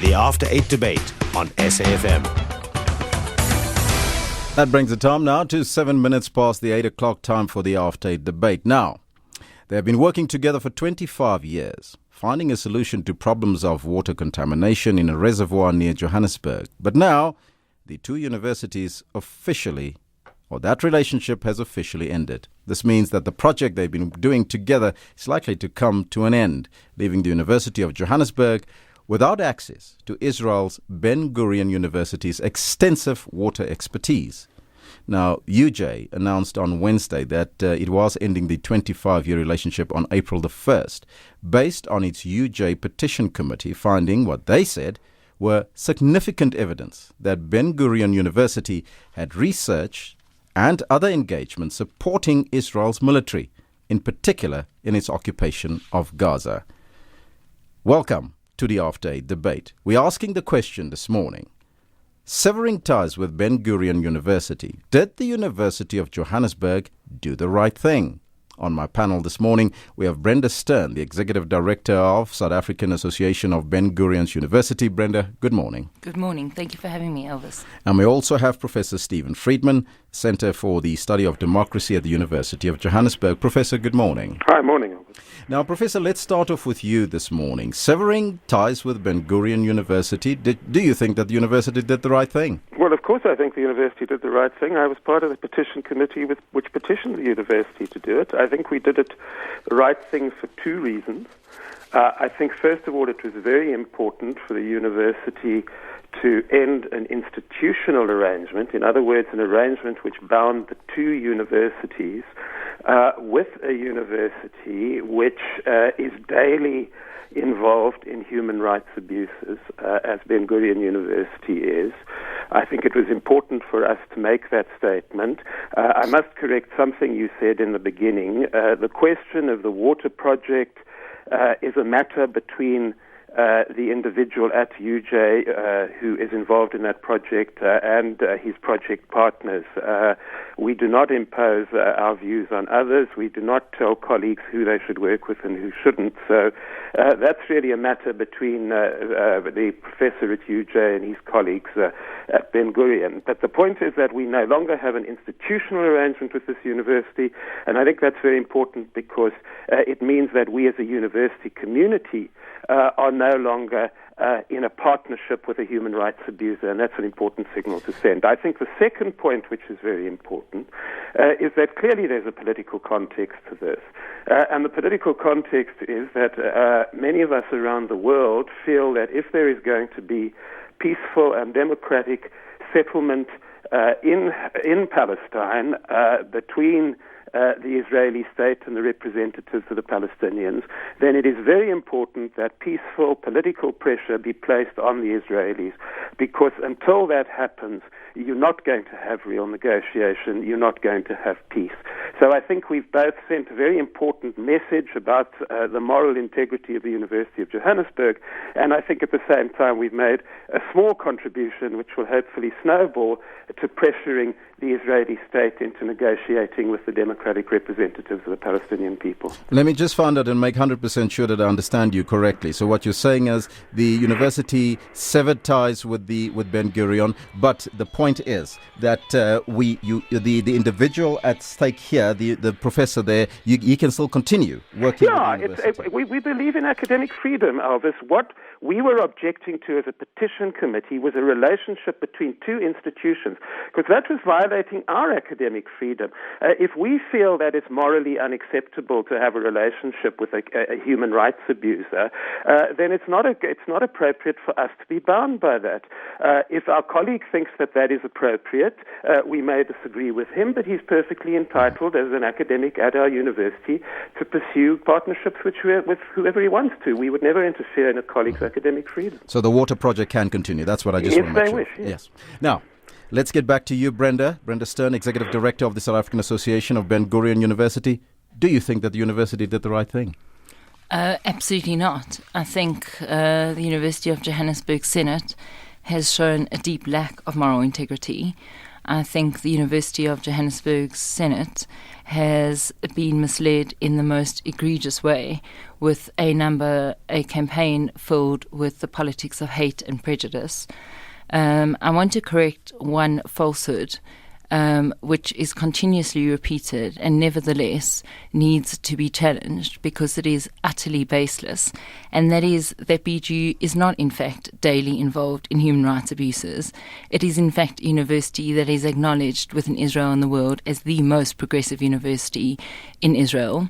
The After 8 debate on SAFM. That brings the time now to 7 minutes past the 8 o'clock time for the After 8 debate. Now, they have been working together for 25 years, finding a solution to problems of water contamination in a reservoir near Johannesburg. But now, the two universities that relationship has officially ended. This means that the project they've been doing together is likely to come to an end, leaving the University of Johannesburg without access to Israel's Ben-Gurion University's extensive water expertise. Now, UJ announced on Wednesday that it was ending the 25-year relationship on April the 1st, based on its UJ petition committee finding what they said were significant evidence that Ben-Gurion University had research and other engagement supporting Israel's military, in particular in its occupation of Gaza. Welcome to the After 8 debate. We're asking the question this morning: severing ties with Ben-Gurion University, did the University of Johannesburg do the right thing? On my panel this morning, we have Brenda Sern, the Executive Director of South African Association of Ben-Gurion University. Brenda, good morning. Good morning. Thank you for having me, Elvis. And we also have Professor Stephen Friedman, Centre for the Study of Democracy at the University of Johannesburg. Professor, good morning. Hi, morning, Elvis. Now, Professor, let's start off with you this morning. Severing ties with Ben-Gurion University, do you think that the university did the right thing? Well, of course I think the university did the right thing. I was part of the petition committee which petitioned the university to do it. I think we did it the right thing for two reasons. I think, first of all, it was very important for the university to end an institutional arrangement, in other words, an arrangement which bound the two universities with a university which is daily involved in human rights abuses, as Ben-Gurion University is. I think it was important for us to make that statement. I must correct something you said in the beginning. The question of the water project is a matter between the individual at UJ who is involved in that project and his project partners. We do not impose our views on others. We do not tell colleagues who they should work with and who shouldn't. So that's really a matter between the professor at UJ and his colleagues at Ben-Gurion. But the point is that we no longer have an institutional arrangement with this university, and I think that's very important because it means that we as a university community are no longer in a partnership with a human rights abuser, and that's an important signal to send. I think the second point, which is very important, is that clearly there's a political context to this. And the political context is that many of us around the world feel that if there is going to be peaceful and democratic settlement in Palestine between the Israeli state and the representatives of the Palestinians, then it is very important that peaceful political pressure be placed on the Israelis, because until that happens, you're not going to have real negotiation, you're not going to have peace. So I think we've both sent a very important message about the moral integrity of the University of Johannesburg, and I think at the same time we've made a small contribution which will hopefully snowball to pressuring the Israeli state into negotiating with the democratic representatives of the Palestinian people. Let me just find out and make 100% sure that I understand you correctly. So what you're saying is the university severed ties with Ben-Gurion, but the point is that the individual at stake here, the professor there, he can still continue working with the university. We believe in academic freedom, Elvis. What we were objecting to as a petition committee was a relationship between two institutions, because that was violating our academic freedom. If we feel that it's morally unacceptable to have a relationship with a human rights abuser, then it's not appropriate for us to be bound by that. If our colleague thinks that that is appropriate, we may disagree with him, but he's perfectly entitled as an academic at our university to pursue partnerships with whoever he wants to. We would never interfere in a colleague's academic freedom. So the water project can continue. That's what I just want to make sure. If they wish, yes. Now, let's get back to you, Brenda. Brenda Sern, Executive Director of the South African Association of Ben-Gurion University. Do you think that the university did the right thing? Absolutely not. I think the University of Johannesburg Senate has shown a deep lack of moral integrity. I think the University of Johannesburg's Senate has been misled in the most egregious way with a campaign filled with the politics of hate and prejudice. I want to correct one falsehood, which is continuously repeated and nevertheless needs to be challenged because it is utterly baseless, and that is that BGU is not in fact daily involved in human rights abuses. It is in fact a university that is acknowledged within Israel and the world as the most progressive university in Israel.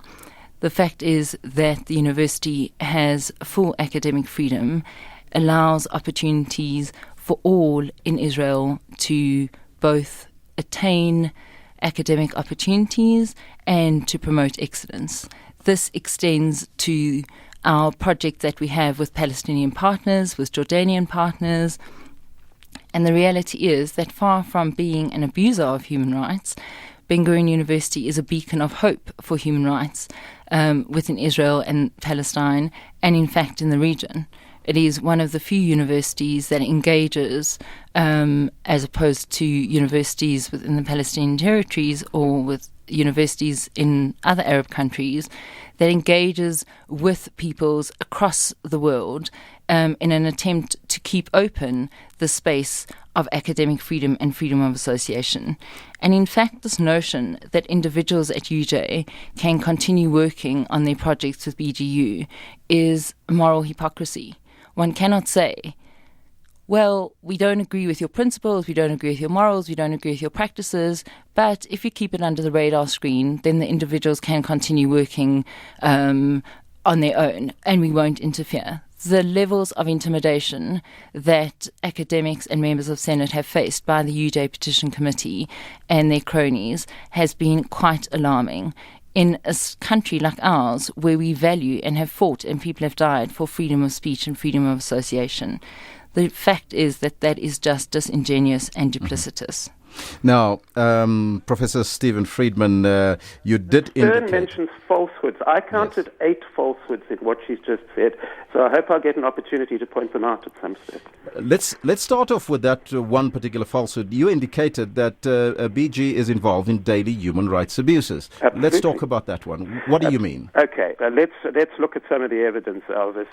The fact is that the university has full academic freedom, allows opportunities for all in Israel to both attain academic opportunities and to promote excellence. This extends to our project that we have with Palestinian partners, with Jordanian partners, and the reality is that far from being an abuser of human rights, Ben-Gurion University is a beacon of hope for human rights within Israel and Palestine, and in fact in the region. It is one of the few universities that engages, as opposed to universities within the Palestinian territories or with universities in other Arab countries, that engages with peoples across the world in an attempt to keep open the space of academic freedom and freedom of association. And in fact, this notion that individuals at UJ can continue working on their projects with BGU is moral hypocrisy. One cannot say, well, we don't agree with your principles, we don't agree with your morals, we don't agree with your practices, but if you keep it under the radar screen, then the individuals can continue working on their own, and we won't interfere. The levels of intimidation that academics and members of Senate have faced by the UJ Petition Committee and their cronies has been quite alarming. In a country like ours, where we value and have fought and people have died for freedom of speech and freedom of association, the fact is that that is just disingenuous and duplicitous. Now, Professor Stephen Friedman, you did indicate... Sern mentions falsehoods. I counted 8 falsehoods in what she's just said, so I hope I'll get an opportunity to point them out at some stage. Let's start off with that one particular falsehood. You indicated that BG is involved in daily human rights abuses. Absolutely. Let's talk about that one. What do you mean? Okay, let's look at some of the evidence, Elvis.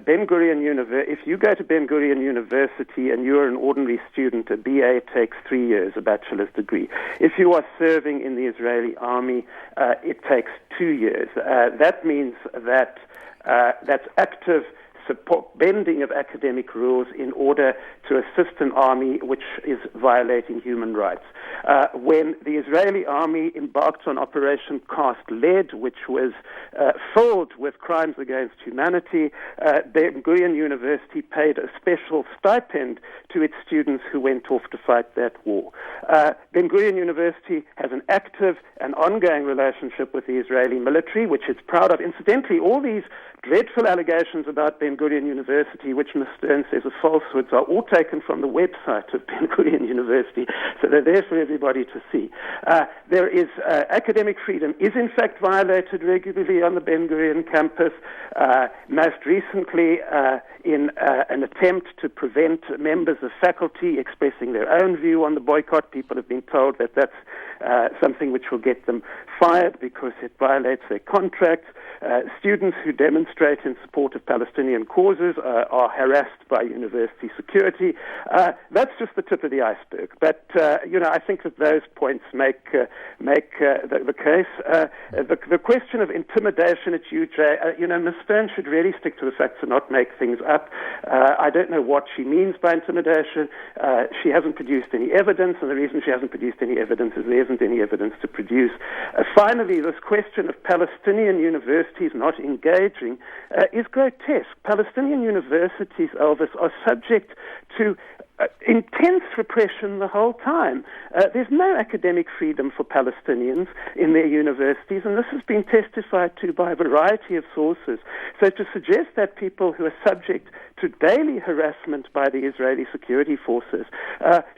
Ben-Gurion University. If you go to Ben-Gurion University and you're an ordinary student, a BA takes 3 years, a bachelor's degree. If you are serving in the Israeli army, it takes 2 years. That means that that's active support, bending of academic rules in order to assist an army which is violating human rights. When the Israeli army embarked on Operation Cast Lead, which was filled with crimes against humanity, Ben-Gurion University paid a special stipend to its students who went off to fight that war. Ben-Gurion University has an active and ongoing relationship with the Israeli military, which it's proud of. Incidentally, all these dreadful allegations about Ben-Gurion University, which Ms. Stern says are falsehoods, are all taken from the website of Ben-Gurion University, so they're there for everybody to see. There is academic freedom is in fact violated regularly on the Ben-Gurion campus. Most recently, in an attempt to prevent members of faculty expressing their own view on the boycott, people have been told that that's something which will get them fired because it violates their contracts. Students who demonstrate in support of Palestinian causes are harassed by university security. That's just the tip of the iceberg. But I think that those points make the case. The question of intimidation at UJ, Ms. Stern should really stick to the facts and not make things up. I don't know what she means by intimidation. She hasn't produced any evidence, and the reason she hasn't produced any evidence is there isn't any evidence to produce. Finally, this question of Palestinian universities not engaging is grotesque. Palestinian universities, Elvis, are subject to intense repression the whole time. There's no academic freedom for Palestinians in their universities, and this has been testified to by a variety of sources. So to suggest that people who are subject to daily harassment by the Israeli security forces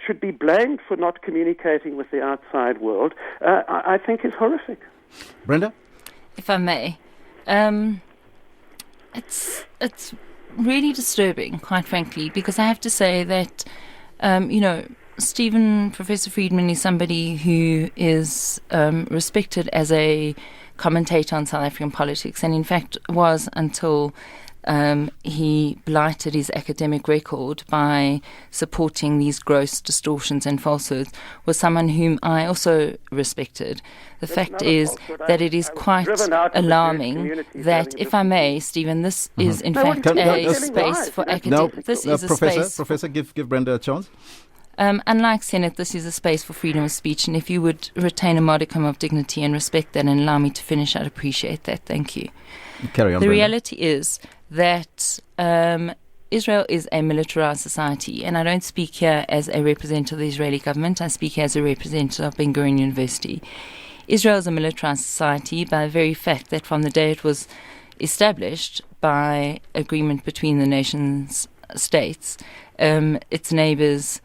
should be blamed for not communicating with the outside world, I think is horrific. Brenda? If I may, it's really disturbing, quite frankly, because I have to say that, Professor Friedman is somebody who is respected as a commentator on South African politics, and in fact was until he blighted his academic record by supporting these gross distortions and falsehoods, was someone whom I also respected. The fact is that it is quite alarming that, if I may, Stephen, this is in fact a space for academic. This is a space. Professor, give Brenda a chance. Unlike Senate, this is a space for freedom of speech, and if you would retain a modicum of dignity and respect that and allow me to finish, I'd appreciate that. Thank you. Carry on, The Brenda. reality is that Israel is a militarized society, and I don't speak here as a representative of the Israeli government. I speak here as a representative of Ben-Gurion University. Israel is a militarized society by the very fact that from the day it was established by agreement between the nation's states, its neighbors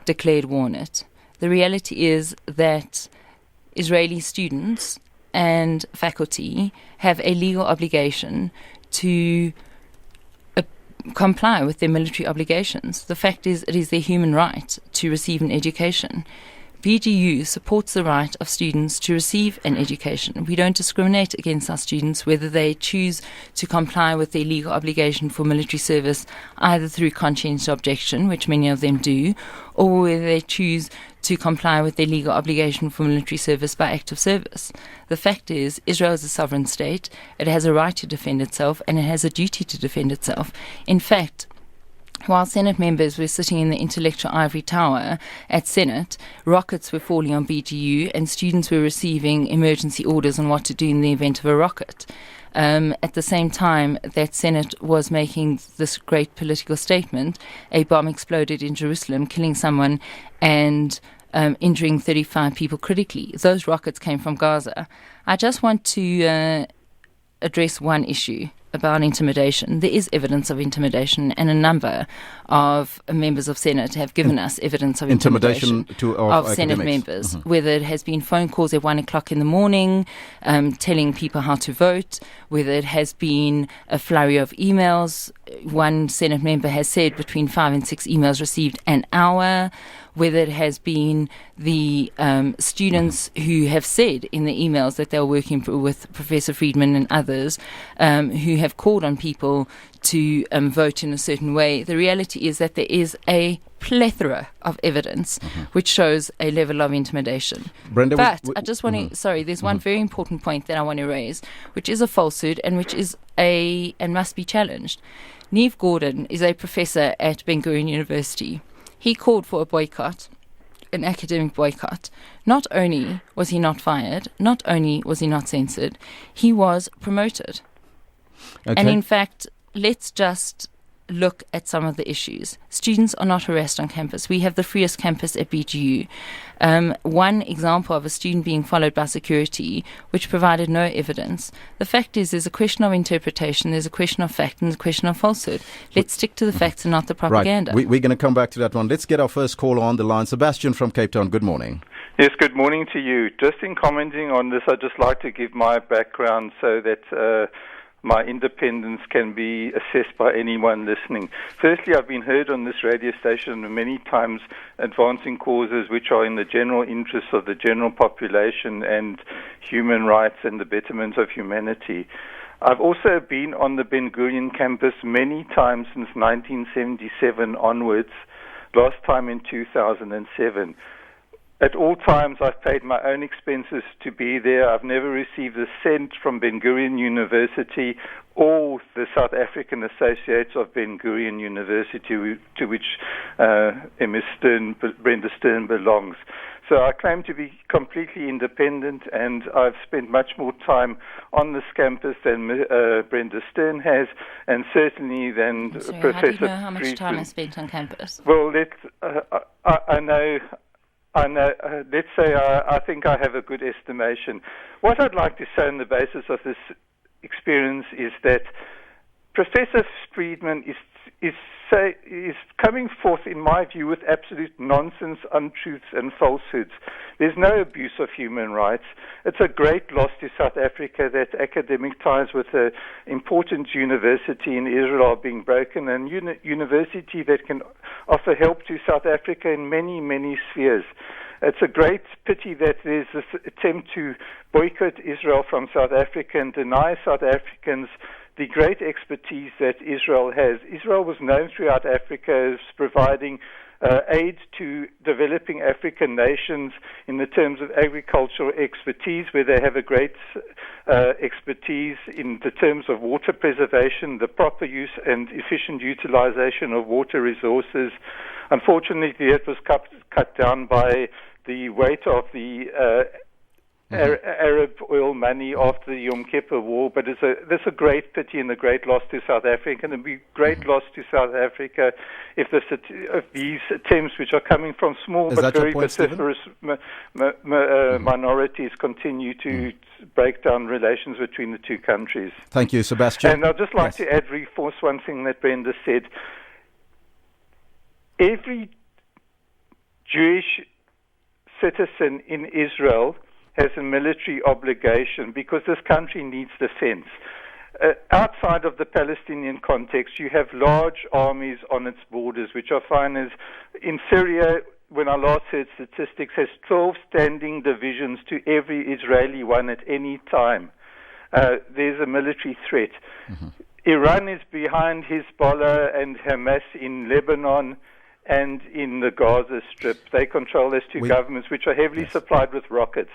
declared war on it. The reality is that Israeli students and faculty have a legal obligation to comply with their military obligations. The fact is, it is their human right to receive an education. BGU supports the right of students to receive an education. We don't discriminate against our students whether they choose to comply with their legal obligation for military service either through conscientious objection, which many of them do, or whether they choose to comply with their legal obligation for military service by active service. The fact is, Israel is a sovereign state. It has a right to defend itself, and it has a duty to defend itself. In fact, while Senate members were sitting in the intellectual ivory tower at Senate, rockets were falling on BGU and students were receiving emergency orders on what to do in the event of a rocket. At the same time that Senate was making this great political statement, a bomb exploded in Jerusalem, killing someone and injuring 35 people critically. Those rockets came from Gaza. I just want to address one issue about intimidation. There is evidence of intimidation, and a number of members of Senate have given us evidence of intimidation of Senate members, whether it has been phone calls at 1 o'clock in the morning telling people how to vote, whether it has been a flurry of emails. One Senate member has said between 5 and 6 emails received an hour, whether it has been the students who have said in the emails that they're working with Professor Friedman and others who have called on people to vote in a certain way. The reality is that there is a plethora of evidence which shows a level of intimidation. Brenda, but I just want to, there's one very important point that I want to raise, which is a falsehood and which is and must be challenged. Neve Gordon is a professor at Ben-Gurion University. He called for a boycott, an academic boycott. Not only was he not fired, not only was he not censored, he was promoted. Okay. And in fact, let's just look at some of the issues. Students are not harassed on campus. We have the freest campus at BGU. One example of a student being followed by security, which provided no evidence. The fact is, there's a question of interpretation, there's a question of fact, and there's a question of falsehood. Let's stick to the facts and not the propaganda. Right. We're going to come back to that one. Let's get our first caller on the line. Sebastian from Cape Town, good morning. Yes, good morning to you. Just in commenting on this, I'd just like to give my background so that my independence can be assessed by anyone listening. Firstly, I've been heard on this radio station many times advancing causes which are in the general interests of the general population and human rights and the betterment of humanity. I've also been on the Ben-Gurion campus many times since 1977 onwards, last time in 2007. At all times, I've paid my own expenses to be there. I've never received a cent from Ben-Gurion University or the South African Associates of Ben-Gurion University, to which Brenda Stern belongs. So I claim to be completely independent, and I've spent much more time on this campus than Brenda Stern has, and certainly than Professor How do you know how much Friedman. time I spent on campus? Well, I know. Let's say I think I have a good estimation. What I'd like to say on the basis of this experience is that Professor Friedman is is coming forth, in my view, with absolute nonsense, untruths and falsehoods. There's no abuse of human rights. It's a great loss to South Africa that academic ties with an important university in Israel are being broken, and university that can offer help to South Africa in many, many spheres. It's a great pity that there's this attempt to boycott Israel from South Africa and deny South Africans the great expertise that Israel has. Israel was known throughout Africa as providing aid to developing African nations in the terms of agricultural expertise, where they have a great expertise in the terms of water preservation, the proper use and efficient utilization of water resources. Unfortunately, it was cut down by the weight of the Arab oil money after the Yom Kippur War, but there's a great pity and a great loss to South Africa, and it would be a great loss to South Africa if these attempts, which are coming from small but very vociferous minorities, continue to break down relations between the two countries. Thank you, Sebastian. And I'd just like to reinforce one thing that Brenda said. Every Jewish citizen in Israel has a military obligation because this country needs defense. Outside of the Palestinian context, you have large armies on its borders, which are fine as in Syria, when I last heard statistics, has 12 standing divisions to every Israeli one at any time. There's a military threat. Iran is behind Hezbollah and Hamas in Lebanon and in the Gaza Strip. They control those two governments, which are heavily supplied with rockets.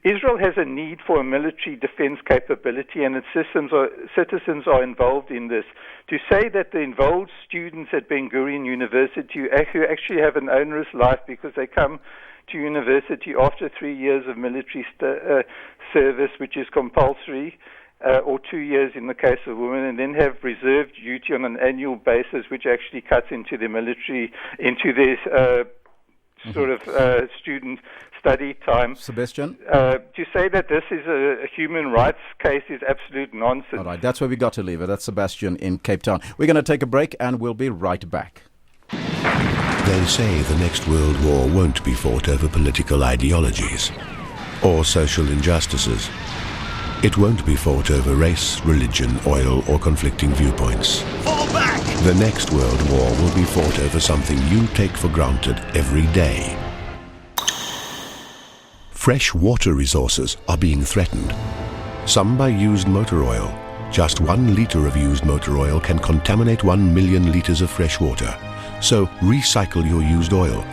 Israel has a need for a military defense capability, and its citizens are involved in this. To say that the involved students at Ben-Gurion University, who actually have an onerous life because they come to university after 3 years of military service, which is compulsory, or 2 years in the case of women, and then have reserve duty on an annual basis, which actually cuts into the military, into their student study time. Sebastian? To say that this is a human rights case is absolute nonsense. All right, that's where we got to leave it. That's Sebastian in Cape Town. We're going to take a break and we'll be right back. They say the next world war won't be fought over political ideologies or social injustices. It won't be fought over race, religion, oil, or conflicting viewpoints. Fall back! The next world war will be fought over something you take for granted every day. Fresh water resources are being threatened. Some by used motor oil. Just 1 liter of used motor oil can contaminate 1 million liters of fresh water. So recycle your used oil.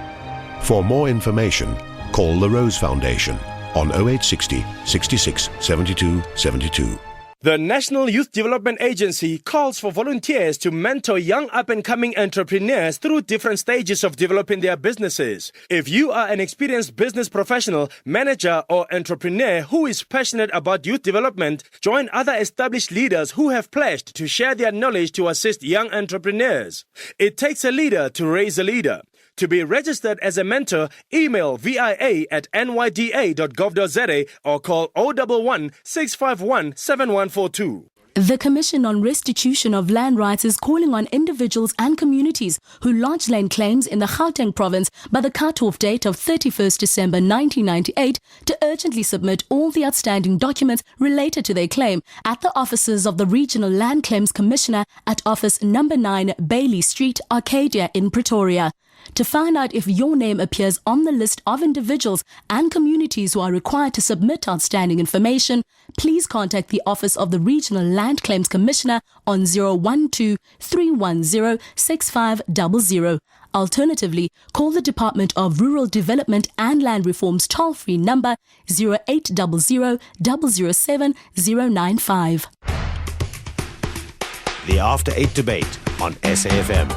For more information, call the Rose Foundation on 0860 66 72 72. The National Youth Development Agency calls for volunteers to mentor young up-and-coming entrepreneurs through different stages of developing their businesses. If you are an experienced business professional, manager, or entrepreneur who is passionate about youth development, join other established leaders who have pledged to share their knowledge to assist young entrepreneurs. It takes a leader to raise a leader. To be registered as a mentor, email via@nyda.gov.za or call 011 651 7142. The Commission on Restitution of Land Rights is calling on individuals and communities who lodged land claims in the Gauteng province by the cut-off date of 31st December 1998 to urgently submit all the outstanding documents related to their claim at the offices of the Regional Land Claims Commissioner at Office Number 9 Bailey Street, Arcadia in Pretoria. To find out if your name appears on the list of individuals and communities who are required to submit outstanding information, please contact the Office of the Regional Land Claims Commissioner on 012 310 6500. Alternatively, call the Department of Rural Development and Land Reform's toll-free number 0800 007 095. The After 8 debate on SAFM.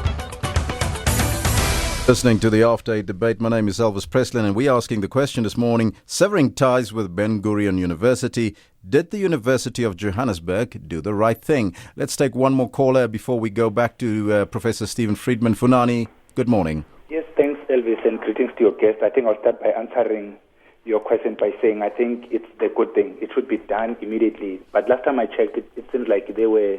Listening to the After 8 debate, my name is Elvis Preslin, and we're asking the question this morning, severing ties with Ben-Gurion University, did the University of Johannesburg do the right thing? Let's take one more caller before we go back to Professor Stephen Friedman. Funani, good morning. Yes, thanks, Elvis, and greetings to your guest. I think I'll start by answering your question by saying I think it's the good thing. It should be done immediately. But last time I checked, it seems like they were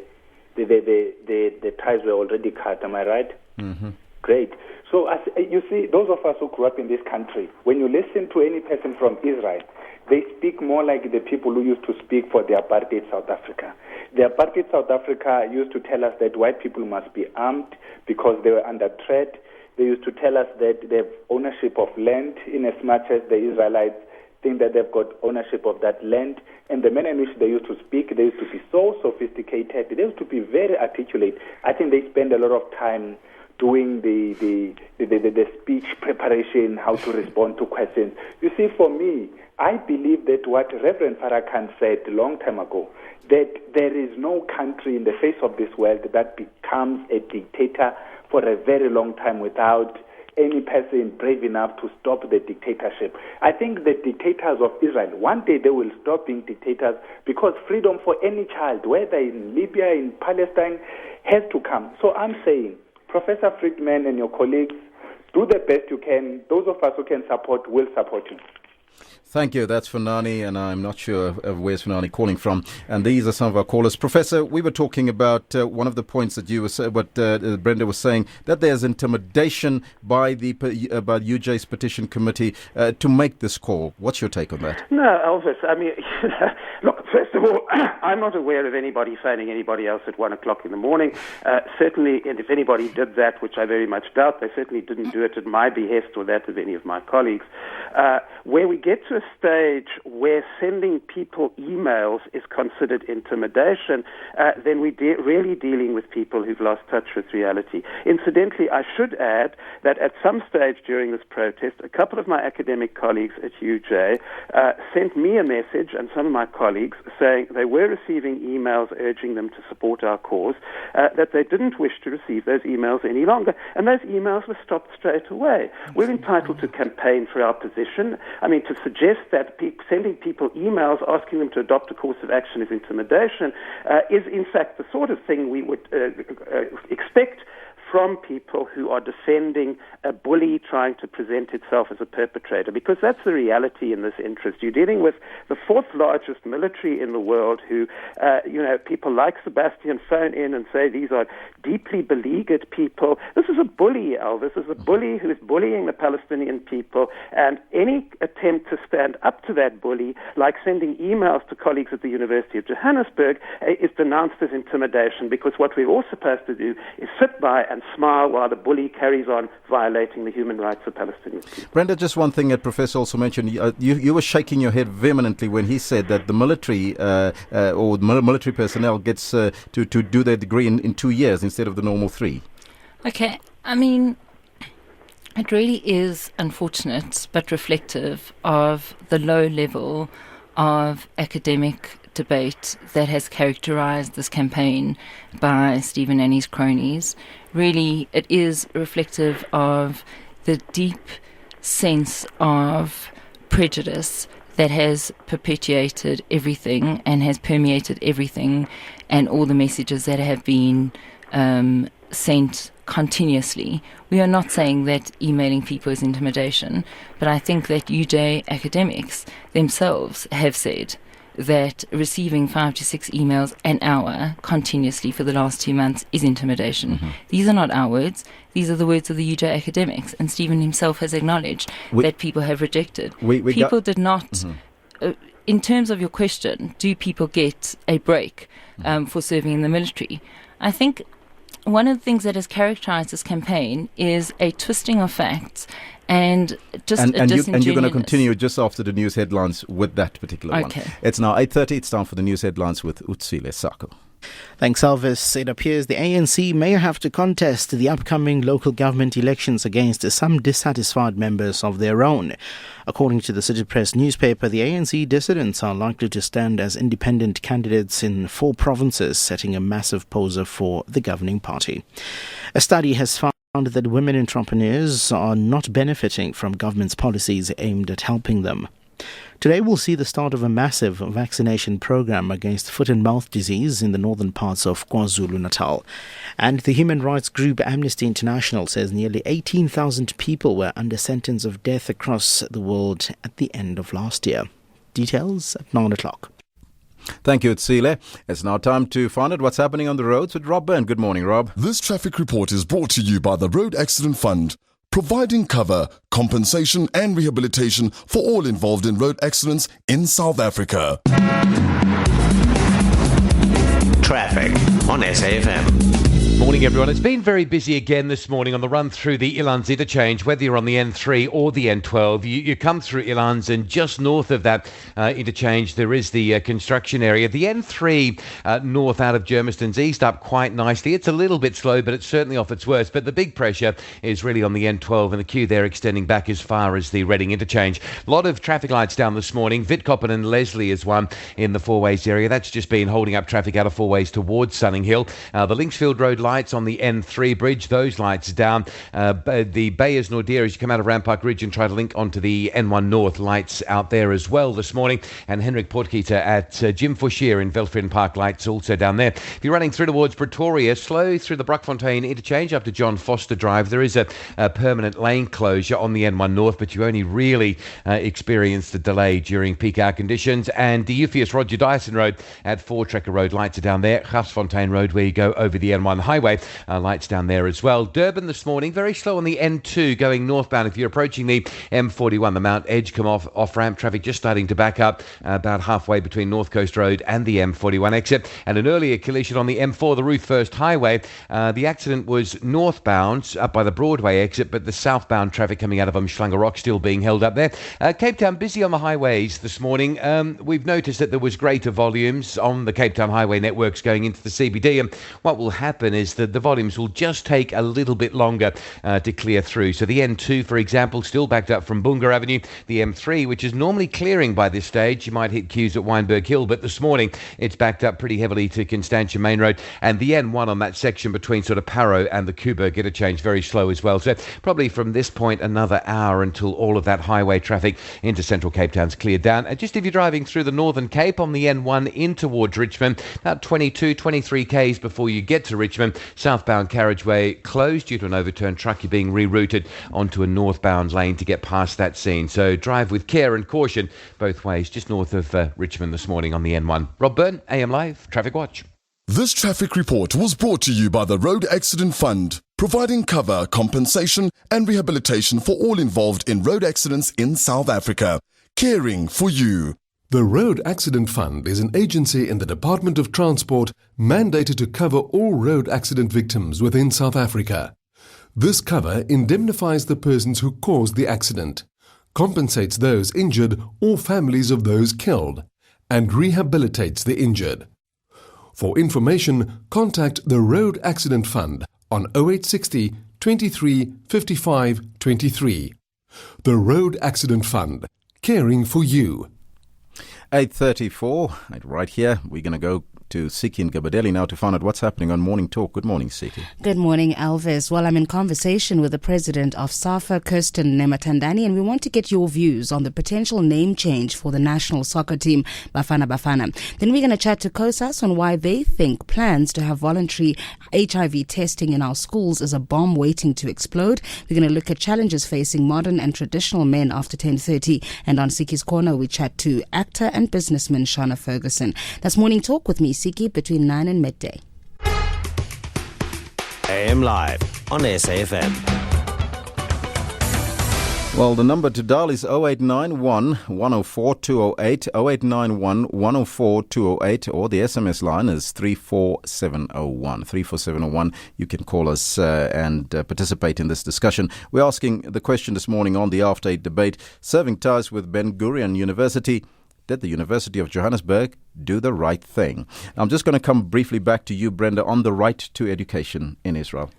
the ties were already cut. Am I right? Mm-hmm. Great. So as you see, those of us who grew up in this country, when you listen to any person from Israel, they speak more like the people who used to speak for the apartheid South Africa. The apartheid South Africa used to tell us that white people must be armed because they were under threat. They used to tell us that they have ownership of land in as much as the Israelites think that they've got ownership of that land. And the manner in which they used to speak, they used to be so sophisticated. They used to be very articulate. I think they spend a lot of time doing the speech preparation, how to respond to questions. You see, for me, I believe that what Reverend Farrakhan said a long time ago, that there is no country in the face of this world that becomes a dictator for a very long time without any person brave enough to stop the dictatorship. I think the dictators of Israel, one day they will stop being dictators because freedom for any child, whether in Libya, in Palestine, has to come. So I'm saying, Professor Friedman and your colleagues, do the best you can. Those of us who can support will support you. Thank you. That's Funani, and I'm not sure where's Funani calling from. And these are some of our callers. Professor, we were talking about one of the points that you were what Brenda was saying, that there's intimidation by UJ's petition committee to make this call. What's your take on that? No, Elvis, I mean, look, first of all, I'm not aware of anybody phoning anybody else at 1 o'clock in the morning. Certainly, and if anybody did that, which I very much doubt, they certainly didn't do it at my behest or that of any of my colleagues. Where we get to a stage where sending people emails is considered intimidation, then we're really dealing with people who've lost touch with reality. Incidentally, I should add that at some stage during this protest, a couple of my academic colleagues at UJ sent me a message, and some of my colleagues, saying they were receiving emails urging them to support our cause, that they didn't wish to receive those emails any longer, and those emails were stopped straight away. We're entitled to campaign for our position. I mean, to suggest that sending people emails asking them to adopt a course of action is intimidation is, in fact, the sort of thing we would expect from people who are defending a bully trying to present itself as a perpetrator, because that's the reality in this interest. You're dealing with the fourth largest military in the world who, people like Sebastian phone in and say these are deeply beleaguered people. This is a bully, Elvis. This is a bully who is bullying the Palestinian people, and any attempt to stand up to that bully, like sending emails to colleagues at the University of Johannesburg, is denounced as intimidation, because what we're all supposed to do is sit by and smile while the bully carries on violating the human rights of Palestinian people. Brenda, just one thing that Professor also mentioned, you were shaking your head vehemently when he said that the military or military personnel gets to do their degree in 2 years instead of the normal 3. Okay, I mean, it really is unfortunate but reflective of the low level of academic debate that has characterized this campaign by Stephen and his cronies. Really, it is reflective of the deep sense of prejudice that has perpetuated everything and has permeated everything, and all the messages that have been sent continuously. We are not saying that emailing people is intimidation, but I think that UJ academics themselves have said that receiving 5 to 6 emails an hour continuously for the last 2 months is intimidation. Mm-hmm. These are not our words. These are the words of the UJ academics. And Stephen himself has acknowledged that people have rejected. People did not... Mm-hmm. In terms of your question, do people get a break for serving in the military? I think one of the things that has characterized this campaign is a twisting of facts and just a disingenuousness. And you're going to continue just after the news headlines with that particular one. It's now 8:30. It's time for the news headlines with Utsile Sako. Thanks, Elvis. It appears the ANC may have to contest the upcoming local government elections against some dissatisfied members of their own. According to the City Press newspaper, the ANC dissidents are likely to stand as independent candidates in 4 provinces, setting a massive poser for the governing party. A study has found that women entrepreneurs are not benefiting from government's policies aimed at helping them. Today we'll see the start of a massive vaccination program against foot and mouth disease in the northern parts of KwaZulu-Natal. And the human rights group Amnesty International says nearly 18,000 people were under sentence of death across the world at the end of last year. Details at 9 o'clock. Thank you, Tsile. It's now time to find out what's happening on the roads with Rob Byrne. Good morning, Rob. This traffic report is brought to you by the Road Accident Fund, providing cover, compensation and rehabilitation for all involved in road accidents in South Africa. Traffic on SAFM. Morning, everyone. It's been very busy again this morning on the run through the Ilanz interchange, whether you're on the N3 or the N12. You come through Ilanz, and just north of that interchange, there is the construction area. The N3 north out of Germiston's eased up quite nicely. It's a little bit slow, but it's certainly off its worst. But the big pressure is really on the N12, and the queue there extending back as far as the Reading interchange. A lot of traffic lights down this morning. Vidkoppen and Leslie is one in the Four Ways area. That's just been holding up traffic out of Four Ways towards Sunning Hill. The Linksfield Road lights on the N3 bridge, those lights down. The Bayers Nordia, as you come out of Rampart Ridge and try to link onto the N1 North, lights out there as well this morning. And Henrik Portkeeter at Jim Fouchier in Velfrin Park, lights also down there. If you're running through towards Pretoria, slow through the Brockfontein interchange up to John Foster Drive. There is a permanent lane closure on the N1 North, but you only really experienced a delay during peak hour conditions. And the Eupheus Roger Dyson Road at Voortrekker Road, lights are down there. Grafsfontein Road, where you go over the N1 highway, lights down there as well. Durban this morning, very slow on the N2 going northbound. If you're approaching the M41, the Mount Edgecombe off-ramp traffic just starting to back up about halfway between North Coast Road and the M41 exit. And an earlier collision on the M4, the Ruthfirst Highway. The accident was northbound up by the Broadway exit, but the southbound traffic coming out of Umhlanga Rock still being held up there. Cape Town busy on the highways this morning. We've noticed that there was greater volumes on the Cape Town highway networks going into the CBD, and what will happen is that the volumes will just take a little bit longer to clear through. So the N2, for example, still backed up from Bunga Avenue. The M3, which is normally clearing by this stage, you might hit queues at Wynberg Hill, but this morning it's backed up pretty heavily to Constantia Main Road, and the N1 on that section between sort of Parow and the Kuburg interchange very slow as well. So probably from this point another hour until all of that highway traffic into central Cape Town's cleared down. And just if you're driving through the Northern Cape on the N1 in towards Richmond, about 22, 23 k's before you get to Richmond, southbound carriageway closed due to an overturned truck. You're being rerouted onto a northbound lane to get past that scene. So drive with care and caution both ways, just north of Richmond this morning on the N1. Rob Byrne, AM Live, Traffic Watch. This traffic report was brought to you by the Road Accident Fund, providing cover, compensation and rehabilitation for all involved in road accidents in South Africa. Caring for you. The Road Accident Fund is an agency in the Department of Transport mandated to cover all road accident victims within South Africa. This cover indemnifies the persons who caused the accident, compensates those injured or families of those killed, and rehabilitates the injured. For information, contact the Road Accident Fund on 0860 23 55 23. The Road Accident Fund, caring for you. 8:34, right here. We're going to go to Siki and Gabadeli now to find out what's happening on Morning Talk. Good morning, Siki. Good morning, Elvis. Well, I'm in conversation with the president of SAFA, Kirsten Nematandani, and we want to get your views on the potential name change for the national soccer team, Bafana Bafana. Then we're going to chat to COSAS on why they think plans to have voluntary HIV testing in our schools is a bomb waiting to explode. We're going to look at challenges facing modern and traditional men after 10:30. And on Siki's Corner, we chat to actor and businessman Shana Ferguson. That's Morning Talk with me, Siki, between 9 and midday. AM Live on SAFM. Well, the number to dial is 0891 104 208, 0891 104 208, or the SMS line is 34701. 34701. You can call us and participate in this discussion. We're asking the question this morning on the After 8 debate, serving ties with Ben-Gurion University. Did the University of Johannesburg do the right thing? I'm just going to come briefly back to you, Brenda, on the right to education in Israel.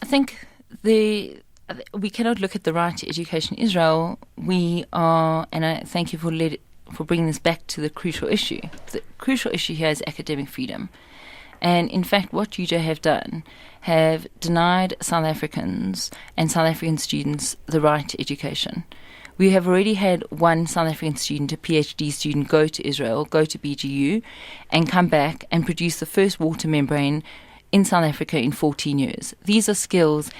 I think we cannot look at the right to education in Israel. We are, and I thank you for bringing this back to the crucial issue. The crucial issue here is academic freedom. And in fact, what UJ have done have denied South Africans and South African students the right to education. We have already had one South African student, a PhD student, go to Israel, go to BGU, and come back and produce the first water membrane in South Africa in 14 years. These are skills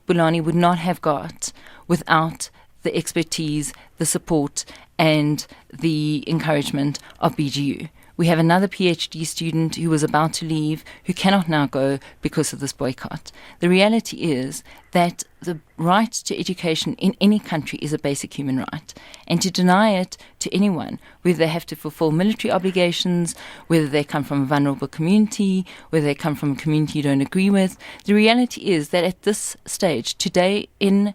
Bulani would not have got without the expertise, the support, and the encouragement of BGU. We have another PhD student who was about to leave, who cannot now go because of this boycott. The reality is that the right to education in any country is a basic human right. And to deny it to anyone, whether they have to fulfill military obligations, whether they come from a vulnerable community, whether they come from a community you don't agree with, the reality is that at this stage, today on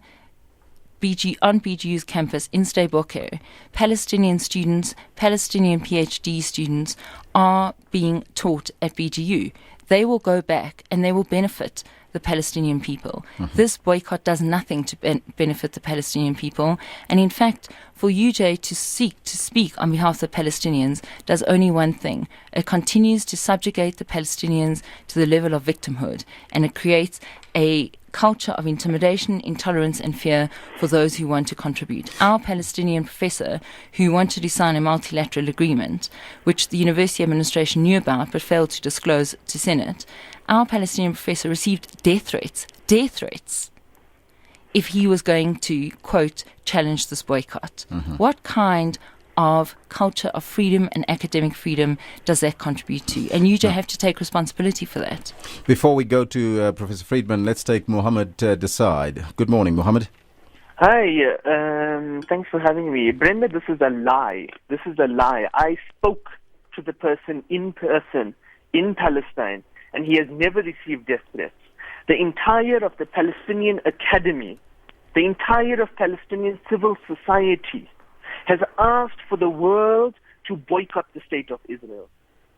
BGU's campus in Stellenbosch, Palestinian students, Palestinian PhD students are being taught at BGU. They will go back and they will benefit the Palestinian people. This boycott does nothing to benefit the Palestinian people. And in fact, for UJ to seek to speak on behalf of the Palestinians does only one thing. It continues to subjugate the Palestinians to the level of victimhood. And it creates a culture of intimidation, intolerance and fear for those who want to contribute. Our Palestinian professor, who wanted to sign a multilateral agreement, which the university administration knew about but failed to disclose to Senate, our Palestinian professor received death threats, if he was going to, quote, challenge this boycott. What kind of culture of freedom and academic freedom does that contribute to? And you have to take responsibility for that. Before we go to Professor Friedman, let's take Mohammed decide. Good morning, Mohammed. Hi, thanks for having me. Brenda, this is a lie. This is a lie. I spoke to the person in Palestine, and he has never received death threats. The entire of the Palestinian Academy, the entire of Palestinian civil society has asked for the world to boycott the state of Israel.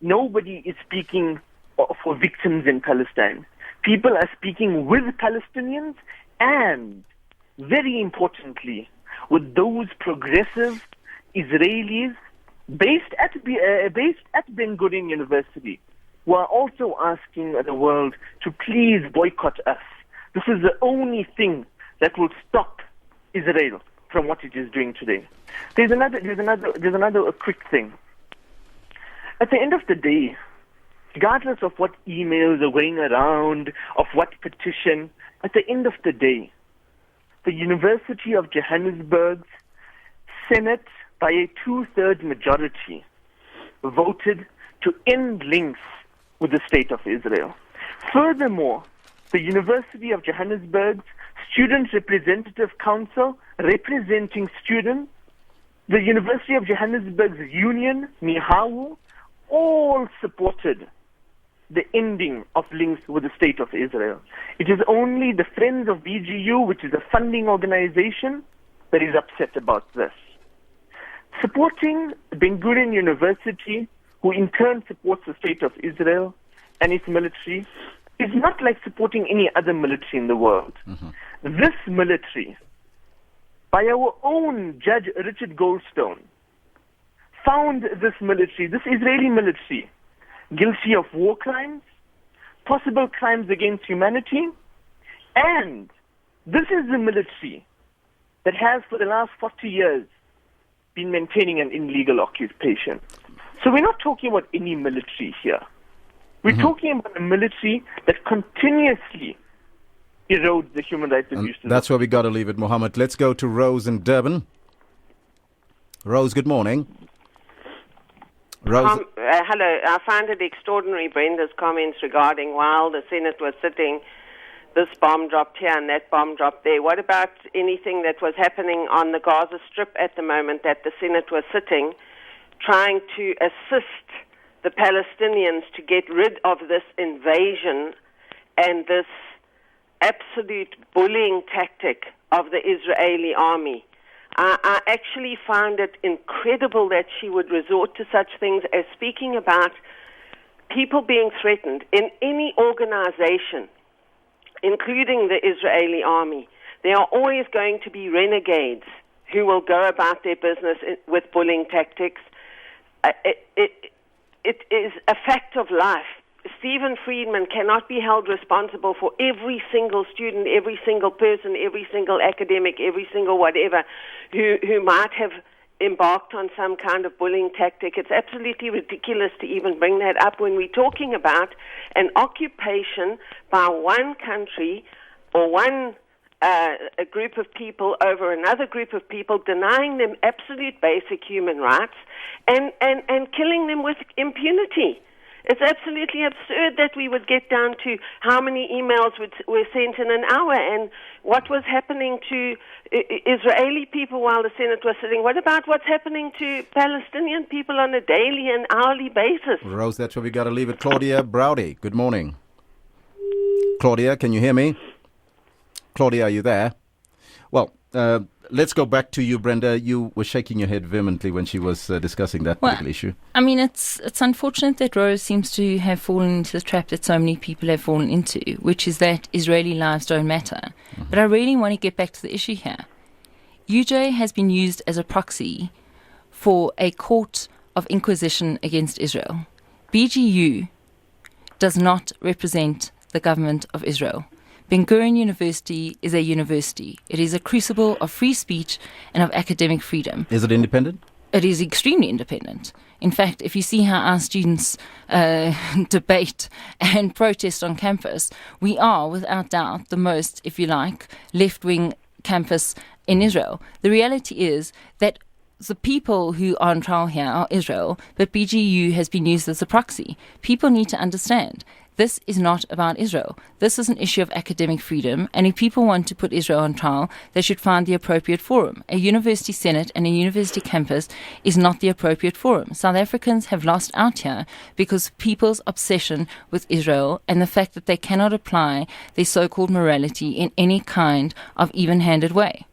Nobody is speaking for victims in Palestine. People are speaking with Palestinians and, very importantly, with those progressive Israelis based at Ben-Gurion University, who are also asking the world to please boycott us. This is the only thing that will stop Israel from what it is doing today. There's another quick thing. At the end of the day, regardless of what emails are going around, of what petition, at the end of the day, the University of Johannesburg's Senate, by a 2/3 majority, voted to end links with the State of Israel. Furthermore, the University of Johannesburg's Student Representative Council, representing students, the University of Johannesburg's union, NIHAWU, all supported the ending of links with the State of Israel. It is only the Friends of BGU, which is a funding organization, that is upset about this. Supporting Ben-Gurion University, who in turn supports the State of Israel and its military, is not like supporting any other military in the world. This military, by our own Judge Richard Goldstone, found this Israeli military, guilty of war crimes, possible crimes against humanity, and this is the military that has for the last 40 years been maintaining an illegal occupation. So we're not talking about any military here. We're talking about a military that continuously erodes the human rights abuses. That's where we got to leave it, Mohammed. Let's go to Rose in Durban. Rose, good morning. Rose. Hello. I find it extraordinary, Brenda's comments regarding while the Senate was sitting, this bomb dropped here and that bomb dropped there. What about anything that was happening on the Gaza Strip at the moment that the Senate was sitting, trying to assist the Palestinians to get rid of this invasion and this absolute bullying tactic of the Israeli army? I actually found it incredible that she would resort to such things as speaking about people being threatened in any organization, including the Israeli army. There are always going to be renegades who will go about their business with bullying tactics. It is a fact of life. Stephen Friedman cannot be held responsible for every single student, every single person, every single academic, every single whatever who might have embarked on some kind of bullying tactic. It's absolutely ridiculous to even bring that up when we're talking about an occupation by one country or one a group of people over another group of people, denying them absolute basic human rights and killing them with impunity. It's absolutely absurd that we would get down to how many emails were sent in an hour and what was happening to Israeli people while the Senate was sitting. What about what's happening to Palestinian people on a daily and hourly basis? Rose, that's where we got to leave it. Claudia Browdy, good morning. Claudia, can you hear me? Claudia, are you there? Well, let's go back to you, Brenda. You were shaking your head vehemently when she was discussing that particular issue. I mean, it's unfortunate that Rose seems to have fallen into the trap that so many people have fallen into, which is that Israeli lives don't matter. Mm-hmm. But I really want to get back to the issue here. UJ has been used as a proxy for a court of inquisition against Israel. BGU does not represent the government of Israel. Ben-Gurion University is a university. It is a crucible of free speech and of academic freedom. Is it independent? It is extremely independent. In fact, if you see how our students debate and protest on campus, we are, without doubt, the most, if you like, left-wing campus in Israel. The reality is that the people who are on trial here are Israel, but BGU has been used as a proxy. People need to understand this is not about Israel. This is an issue of academic freedom, and if people want to put Israel on trial, they should find the appropriate forum. A university senate and a university campus is not the appropriate forum. South Africans have lost out here because people's obsession with Israel and the fact that they cannot apply their so-called morality in any kind of even-handed way.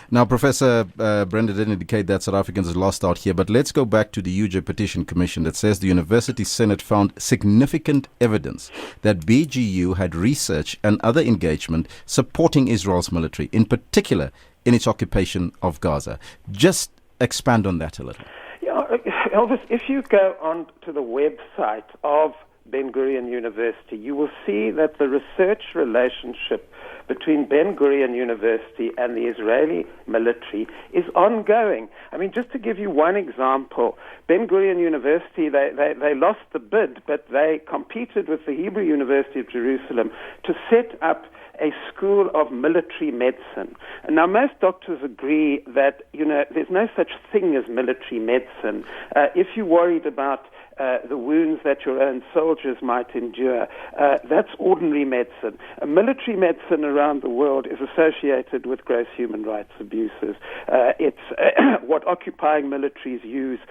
Now, Professor Brenda did indicate that South Africans have lost out here, but let's go back to the UJ Petition Commission that says the University Senate found significant evidence that BGU had research and other engagement supporting Israel's military, in particular in its occupation of Gaza. Just expand on that a little. Yeah, Elvis, if you go on to the website of Ben-Gurion University, you will see that the research relationship between Ben-Gurion University and the Israeli military is ongoing. I mean, just to give you one example, Ben-Gurion University, they lost the bid, but they competed with the Hebrew University of Jerusalem to set up a school of military medicine. And now, most doctors agree that, there's no such thing as military medicine. If you're worried about the wounds that your own soldiers might endure, that's ordinary medicine. Military medicine around the world is associated with gross human rights abuses. It's what occupying militaries use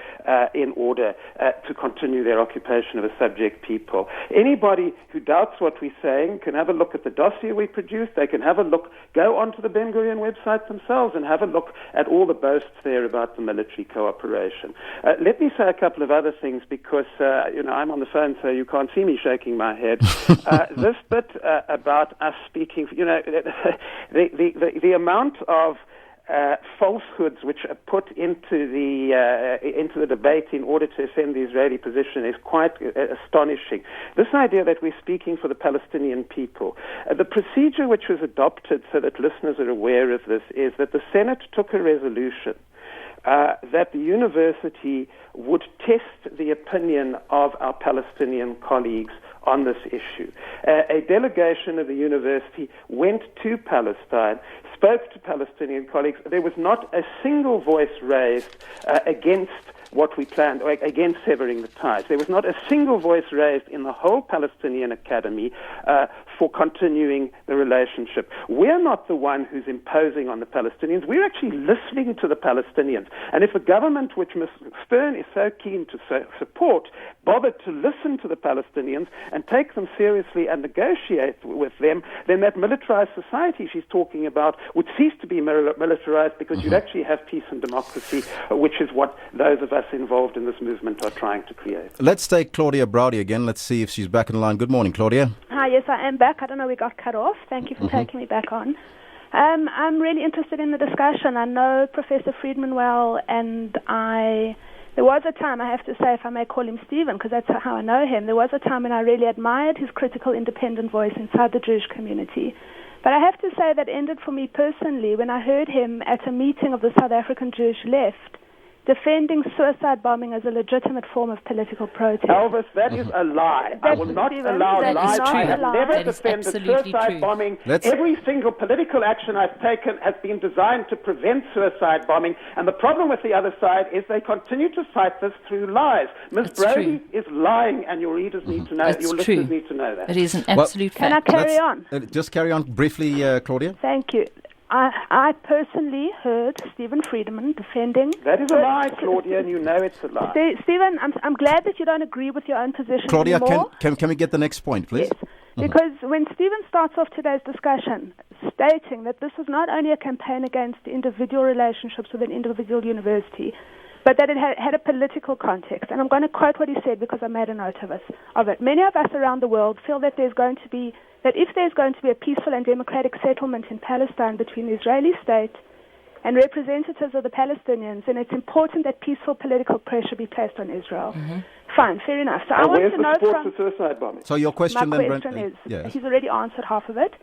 in order to continue their occupation of a subject people. Anybody who doubts what we're saying can have a look at the dossier we produced. They can have a look, go onto the Ben-Gurion website themselves and have a look at all the boasts there about the military cooperation. Let me say a couple of other things because I'm on the phone, so you can't see me shaking my head. This bit about us speaking, the amount of falsehoods which are put into the debate in order to defend the Israeli position is quite astonishing. This idea that we're speaking for the Palestinian people, the procedure which was adopted so that listeners are aware of this is that the Senate took a resolution that the university would test the opinion of our Palestinian colleagues on this issue. A delegation of the university went to Palestine, spoke to Palestinian colleagues. There was not a single voice raised against what we planned, or against severing the ties. There was not a single voice raised in the whole Palestinian Academy for continuing the relationship. We're not the one who's imposing on the Palestinians. We're actually listening to the Palestinians. And if a government which Ms. Sern is so keen to support bothered to listen to the Palestinians and take them seriously and negotiate with them, then that militarized society she's talking about would cease to be militarized because you'd actually have peace and democracy, which is what those of us involved in this movement are trying to create. Let's take Claudia Browdy again. Let's see if she's back in the line. Good morning, Claudia. Hi, yes, I am back. I don't know, we got cut off. Thank you for taking me back on. I'm really interested in the discussion. I know Professor Friedman well, and there was a time, I have to say, if I may call him Stephen, because that's how I know him, there was a time when I really admired his critical, independent voice inside the Jewish community. But I have to say that ended for me personally when I heard him at a meeting of the South African Jewish left defending suicide bombing as a legitimate form of political protest. Elvis, that is a lie. I will not allow lies. I have never defended suicide bombing. Every single political action I've taken has been designed to prevent suicide bombing. And the problem with the other side is they continue to fight this through lies. Ms. Brody is lying, and your readers need to know, your listeners need to know that. It is an absolute fact. Can I carry on? Just carry on briefly, Claudia. Thank you. I personally heard Stephen Friedman defending... That is a lie, Claudia, and you know it's a lie. Stephen, I'm glad that you don't agree with your own position Claudia, anymore. can we get the next point, please? Yes. Because when Stephen starts off today's discussion stating that this was not only a campaign against individual relationships with an individual university, but that it had a political context. And I'm going to quote what he said because I made a note of it. Many of us around the world feel that if there's going to be a peaceful and democratic settlement in Palestine between the Israeli state and representatives of the Palestinians, then it's important that peaceful political pressure be placed on Israel. Fine, fair enough. So I want to know from... suicide bombing? So your question My then, question is, yes. he's already answered half of it.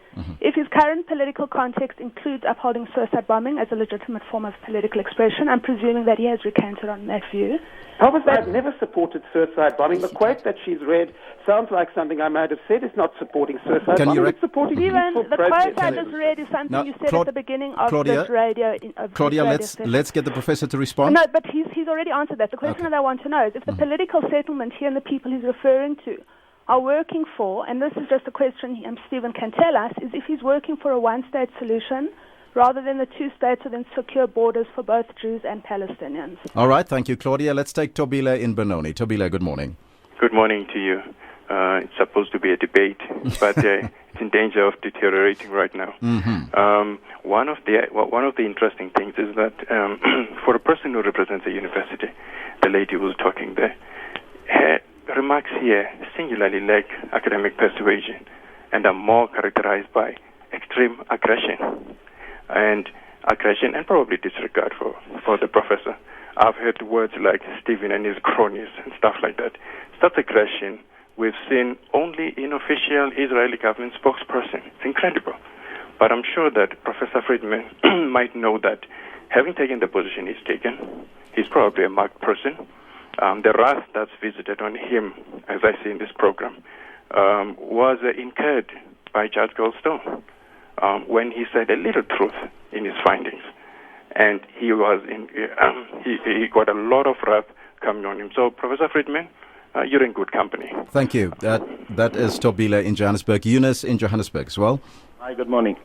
If his current political context includes upholding suicide bombing as a legitimate form of political expression, I'm presuming that he has recanted on that view. I've never supported suicide bombing. The quote that she's read sounds like something I might have said. It's not supporting suicide bombing. It's supporting peaceful the protest. quote I just read is something you said at the beginning of this radio. Claudia, let's get the professor to respond. No, but he's already answered that. The question that I want to know is if the political settlement here and the people he's referring to are working for, and this is just a question Stephen can tell us, is if he's working for a one-state solution rather than the two states with secure borders for both Jews and Palestinians. All right, thank you, Claudia. Let's take Tobile in Benoni. Tobile, good morning. Good morning to you. It's supposed to be a debate, but it's in danger of deteriorating right now. One of the interesting things is that for a person who represents a university, the lady who was talking there, her remarks here singularly lack academic persuasion and are more characterized by extreme aggression and probably disregard for the professor. I've heard words like Stephen and his cronies and stuff like that. Such aggression we've seen only in official Israeli government spokesperson. It's incredible. But I'm sure that Professor Friedman might know that having taken the position he's taken, he's probably a marked person. The wrath that's visited on him, as I see in this program, was incurred by Judge Goldstone when he said a little truth in his findings. And he got a lot of wrath coming on him. So, Professor Friedman, you're in good company. Thank you. That is Tobile in Johannesburg. Eunice in Johannesburg as well. Hi, good morning.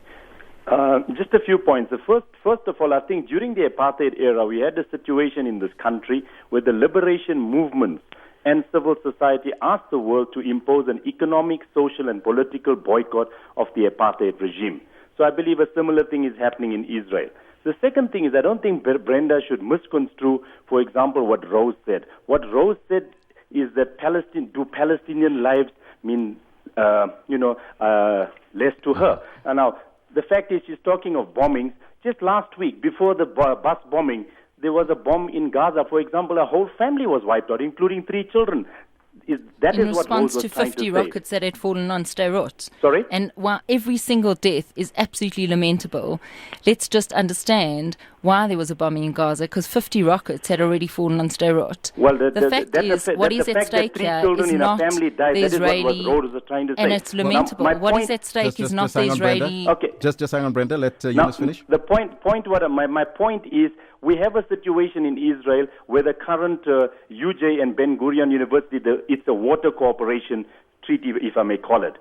Just a few points. First of all, I think during the apartheid era, we had a situation in this country where the liberation movements and civil society asked the world to impose an economic, social, and political boycott of the apartheid regime. So I believe a similar thing is happening in Israel. The second thing is I don't think Brenda should misconstrue, for example, what Rose said. What Rose said is that Palestinian lives mean, less to her. And now, the fact is she's talking of bombings. Just last week, before the bus bombing, there was a bomb in Gaza. For example, a whole family was wiped out, including 3 children. In response to 50 rockets that had fallen on Sderot. Sorry? And while every single death is absolutely lamentable, let's just understand why there was a bombing in Gaza, because 50 rockets had already fallen on Sderot. Well, the fact is, what is at stake here is not the Israeli, and it's lamentable. What is at stake is not the Israeli... Okay. Just hang on, Brenda. Let Eunice finish. My point is, we have a situation in Israel where the current UJ and Ben-Gurion University, it's a water cooperation treaty, if I may call it.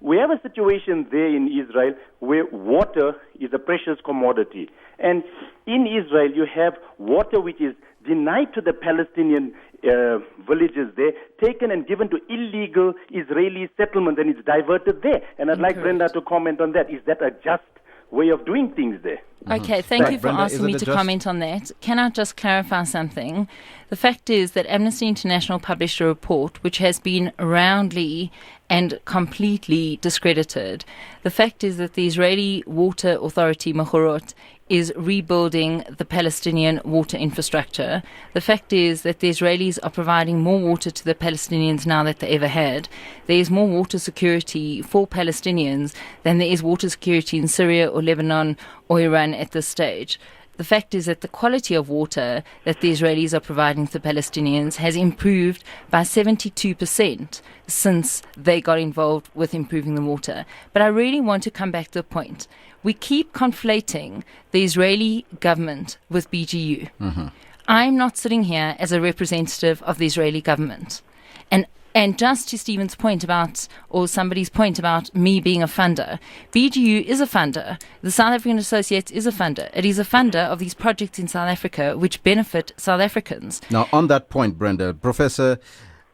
We have a situation there in Israel where water is a precious commodity. And in Israel, you have water which is denied to the Palestinian villages there, taken and given to illegal Israeli settlements, and it's diverted there. And I'd like Brenda to comment on that. Is that a just way of doing things there? Okay, thank you for asking me to comment on that. Can I just clarify something? The fact is that Amnesty International published a report which has been roundly and completely discredited. The fact is that the Israeli Water Authority, Mahorot, is rebuilding the Palestinian water infrastructure. The fact is that the Israelis are providing more water to the Palestinians now than they ever had. There is more water security for Palestinians than there is water security in Syria or Lebanon or Iran at this stage. the fact is that the quality of water that the Israelis are providing to the Palestinians has improved by 72% since they got involved with improving the water. But I really want to come back to the point. We keep conflating the Israeli government with BGU. Mm-hmm. I'm not sitting here as a representative of the Israeli government. And just to Stephen's point about, or somebody's point about me being a funder, BGU is a funder. The South African Associates is a funder. It is a funder of these projects in South Africa which benefit South Africans. Now, on that point, Brenda, Professor,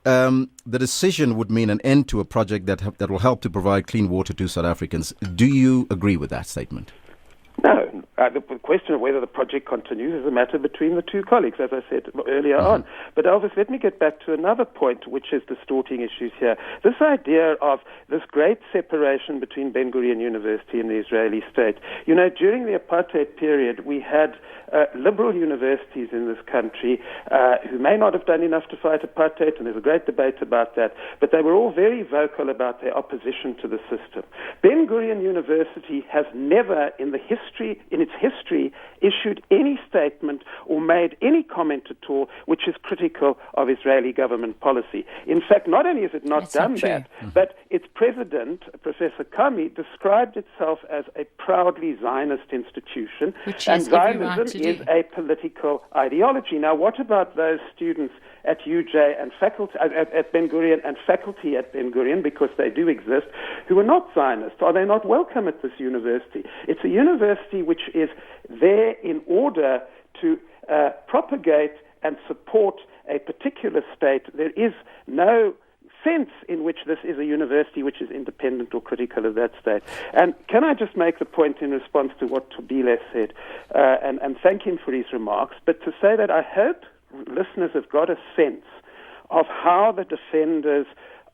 the decision would mean an end to a project that will help to provide clean water to South Africans. Do you agree with that statement? No. The question of whether the project continues is a matter between the two colleagues, as I said earlier on. But Elvis, let me get back to another point which is distorting issues here. This idea of this great separation between Ben-Gurion University and the Israeli state. You know, during the apartheid period, we had liberal universities in this country who may not have done enough to fight apartheid, and there's a great debate about that, but they were all very vocal about their opposition to the system. Ben-Gurion University has never in its history issued any statement or made any comment at all which is critical of Israeli government policy. In fact, not only has it not done that, but its president, Professor Kami, described itself as a proudly Zionist institution, and Zionism is a political ideology. Now, what about those students at UJ and faculty at Ben-Gurion and faculty at Ben-Gurion, because they do exist, who are not Zionists? Are they not welcome at this university? It's a university which is there in order to propagate and support a particular state. There is no sense in which this is a university which is independent or critical of that state. And can I just make the point in response to what Tobile said, and thank him for his remarks, but to say that I hope listeners have got a sense of how the defenders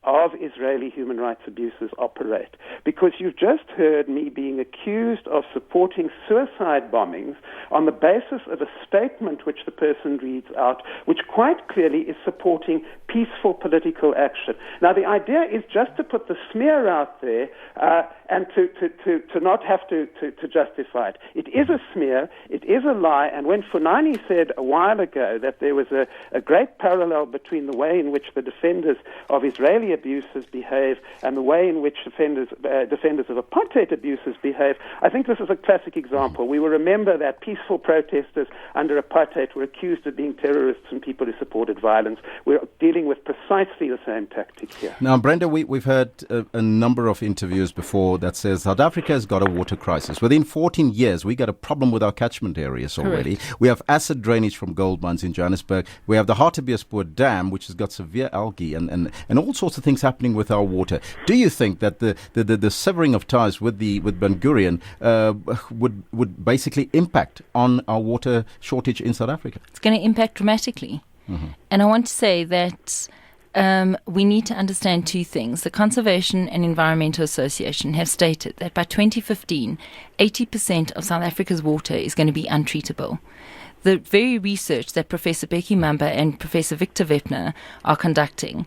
of Israeli human rights abuses operate. Because you've just heard me being accused of supporting suicide bombings on the basis of a statement which the person reads out, which quite clearly is supporting peaceful political action. Now, the idea is just to put the smear out there and to not have to justify it. It is a smear, it is a lie, and when Funani said a while ago that there was a great parallel between the way in which the defenders of Israeli abuses behave and the way in which defenders of apartheid abuses behave, I think this is a classic example. We will remember that peaceful protesters under apartheid were accused of being terrorists and people who supported violence. We're dealing with precisely the same tactic here. Now, Brenda, we've heard a number of interviews before that says South Africa has got a water crisis. Within 14 years, we got a problem with our catchment areas already. Correct. We have acid drainage from gold mines in Johannesburg. We have the Hartbeespoort Dam, which has got severe algae and all sorts of things happening with our water. Do you think that the severing of ties with Ben-Gurion would basically impact on our water shortage in South Africa? It's going to impact dramatically. Mm-hmm. And I want to say that we need to understand two things. The Conservation and Environmental Association have stated that by 2015, 80% of South Africa's water is going to be untreatable. The very research that Professor Becky Mamba and Professor Victor Wepner are conducting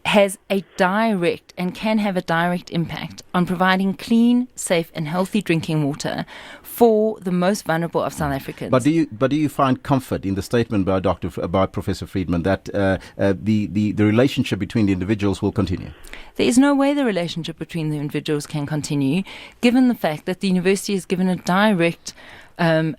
has a direct and can have a direct impact on providing clean, safe and healthy drinking water for the most vulnerable of South Africans. But do you find comfort in the statement by Professor Friedman that the relationship between the individuals will continue? There is no way the relationship between the individuals can continue, given the fact that the university is given a direct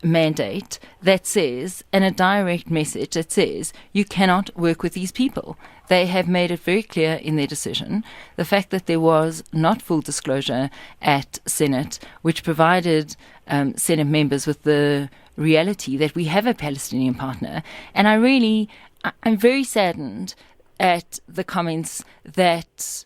mandate that says, and a direct message that says, you cannot work with these people. They have made it very clear in their decision. The fact that there was not full disclosure at Senate, which provided Senate members with the reality that we have a Palestinian partner. And I'm very saddened at the comments that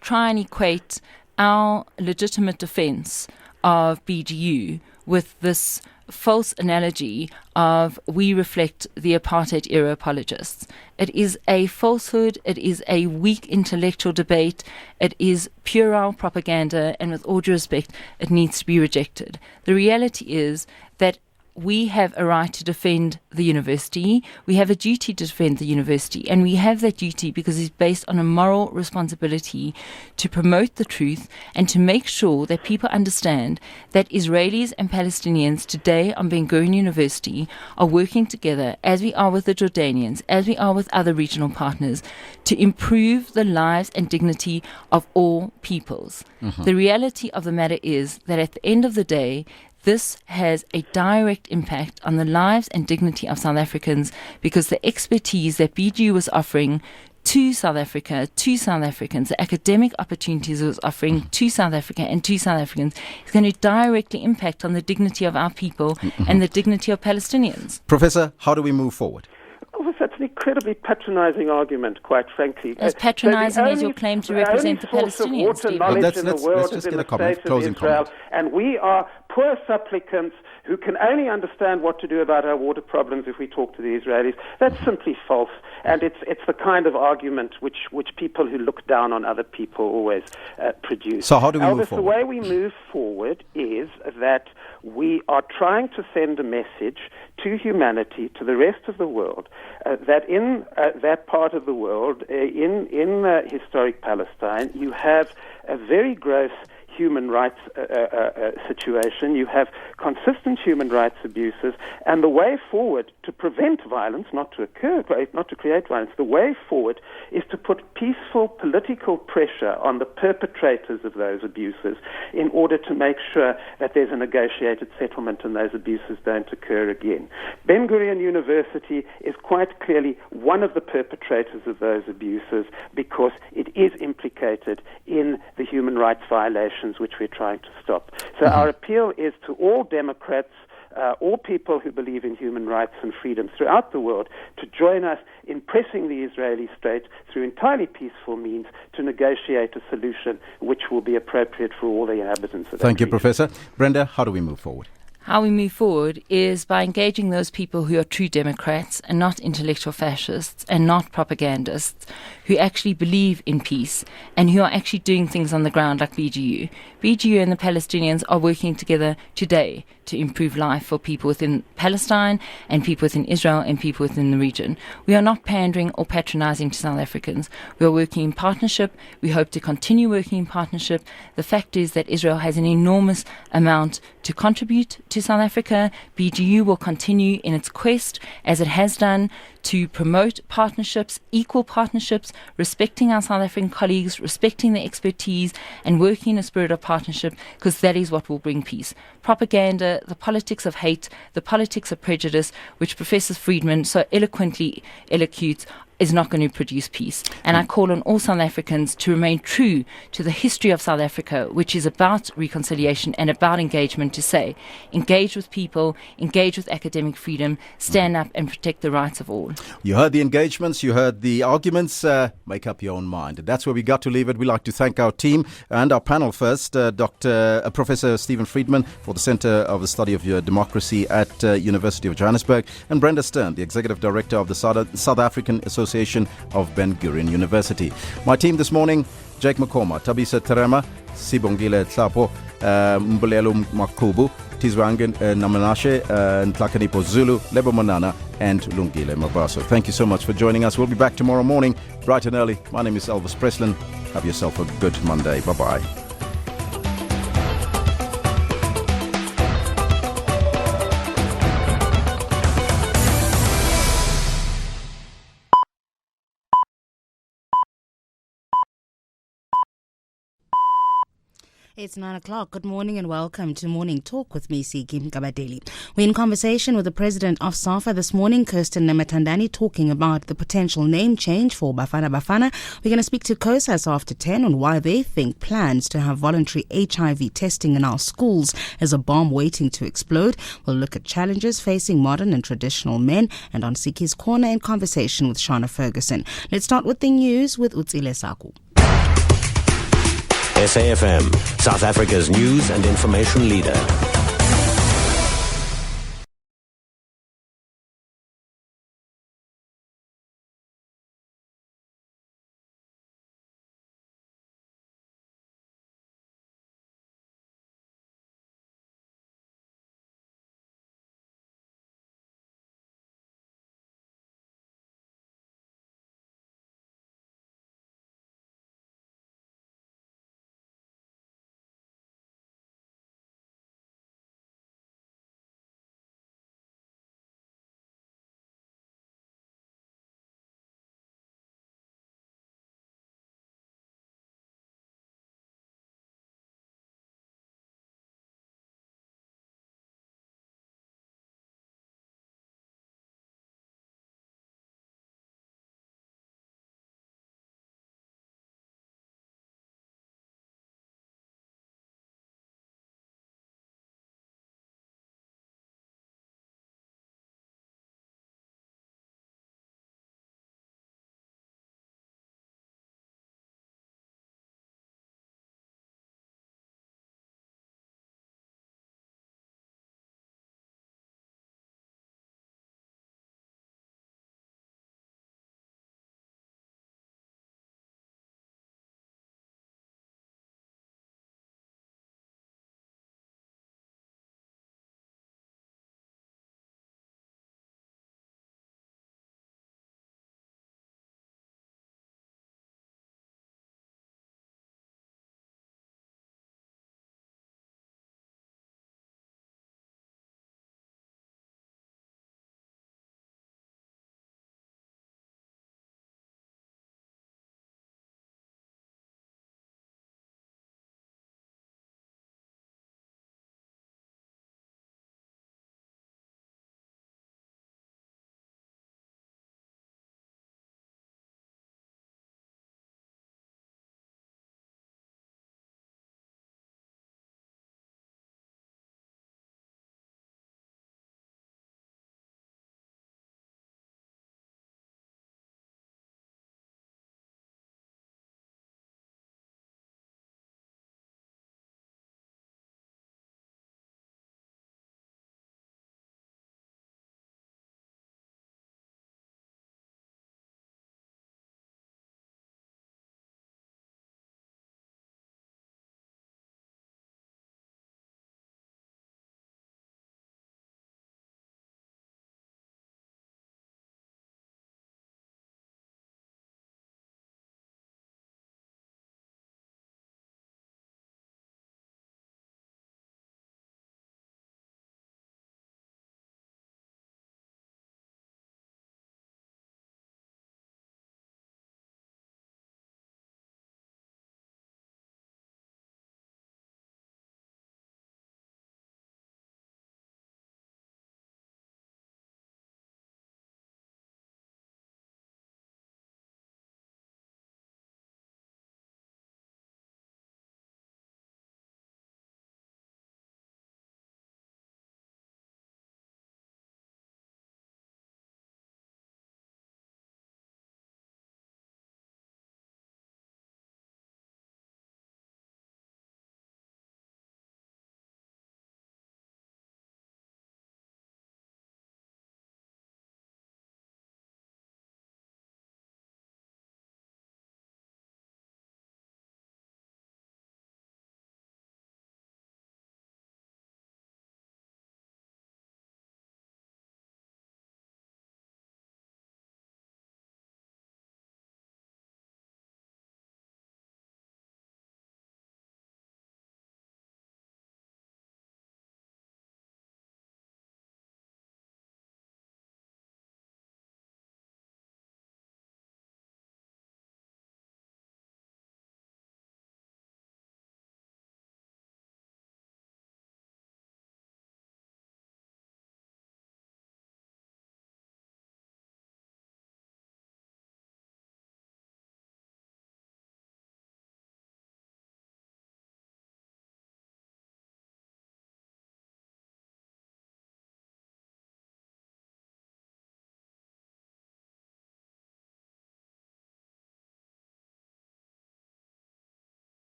try and equate our legitimate defense of BGU with this false analogy of we reflect the apartheid era apologists. It is a falsehood, it is a weak intellectual debate, it is puerile propaganda, and with all due respect, it needs to be rejected. The reality is that we have a right to defend the university. We have a duty to defend the university. And we have that duty because it's based on a moral responsibility to promote the truth and to make sure that people understand that Israelis and Palestinians today on Ben-Gurion University are working together, as we are with the Jordanians, as we are with other regional partners, to improve the lives and dignity of all peoples. Mm-hmm. The reality of the matter is that at the end of the day, this has a direct impact on the lives and dignity of South Africans because the expertise that BGU was offering to South Africa, to South Africans, the academic opportunities it was offering to South Africa and to South Africans is going to directly impact on the dignity of our people and the dignity of Palestinians. Professor, how do we move forward? Well, that's an incredibly patronizing argument, quite frankly. As patronizing as your claim to represent the Palestinians. The only source of water knowledge in the world is in the state of Israel, and we are poor supplicants who can only understand what to do about our water problems if we talk to the Israelis. That's simply false, and it's the kind of argument which people who look down on other people always produce. So how do we move forward? The way we move forward is that we are trying to send a message to humanity, to the rest of the world, that in that part of the world, in historic Palestine, you have a very gross human rights situation. You have consistent human rights abuses, and the way forward to prevent violence, not to create violence, the way forward is to put peaceful political pressure on the perpetrators of those abuses in order to make sure that there's a negotiated settlement and those abuses don't occur again. Ben-Gurion University is quite clearly one of the perpetrators of those abuses because it is implicated in the human rights violations which we're trying to stop. So our appeal is to all Democrats, all people who believe in human rights and freedoms throughout the world, to join us in pressing the Israeli state through entirely peaceful means to negotiate a solution which will be appropriate for all the inhabitants of that Thank you, region. Professor. Brenda, how do we move forward? How we move forward is by engaging those people who are true Democrats and not intellectual fascists and not propagandists, who actually believe in peace and who are actually doing things on the ground like BGU. BGU and the Palestinians are working together today to improve life for people within Palestine and people within Israel and people within the region. We are not pandering or patronizing to South Africans. We are working in partnership. We hope to continue working in partnership. The fact is that Israel has an enormous amount to contribute to South Africa. BGU will continue in its quest, as it has done, to promote partnerships, equal partnerships, respecting our South African colleagues, respecting their expertise, and working in a spirit of partnership, because that is what will bring peace. Propaganda, the politics of hate, the politics of prejudice, which Professor Friedman so eloquently elocutes, is not going to produce peace. And I call on all South Africans to remain true to the history of South Africa, which is about reconciliation and about engagement, to say, engage with people, engage with academic freedom, stand up and protect the rights of all. You heard the engagements, you heard the arguments, make up your own mind. That's where we got to leave it. We'd like to thank our team and our panel first, Professor Stephen Friedman for the Center of the Study of Democracy at University of Johannesburg, and Brenda Stern, the Executive Director of the South African Association of Ben-Gurion University. My team this morning: Jake Makoma, Tabisa Terema, Sibongile Tlapo, Mbulelo Makubu, Tizwangen Namanashe, Ntlakanipo Zulu, Lebo Manana, and Lungile Mabaso. Thank you so much for joining us. We'll be back tomorrow morning, bright and early. My name is Elvis Preslin. Have yourself a good Monday. Bye-bye. It's 9 o'clock. Good morning and welcome to Morning Talk with me, Kim Kabadeli. We're in conversation with the president of SAFA this morning, Sern and Esack, talking about the potential name change for Bafana Bafana. We're going to speak to COSAS after 10 on why they think plans to have voluntary HIV testing in our schools is a bomb waiting to explode. We'll look at challenges facing modern and traditional men, and on Siki's Corner in conversation with Shana Ferguson. Let's start with the news with Utsile Saku. SAFM, South Africa's news and information leader.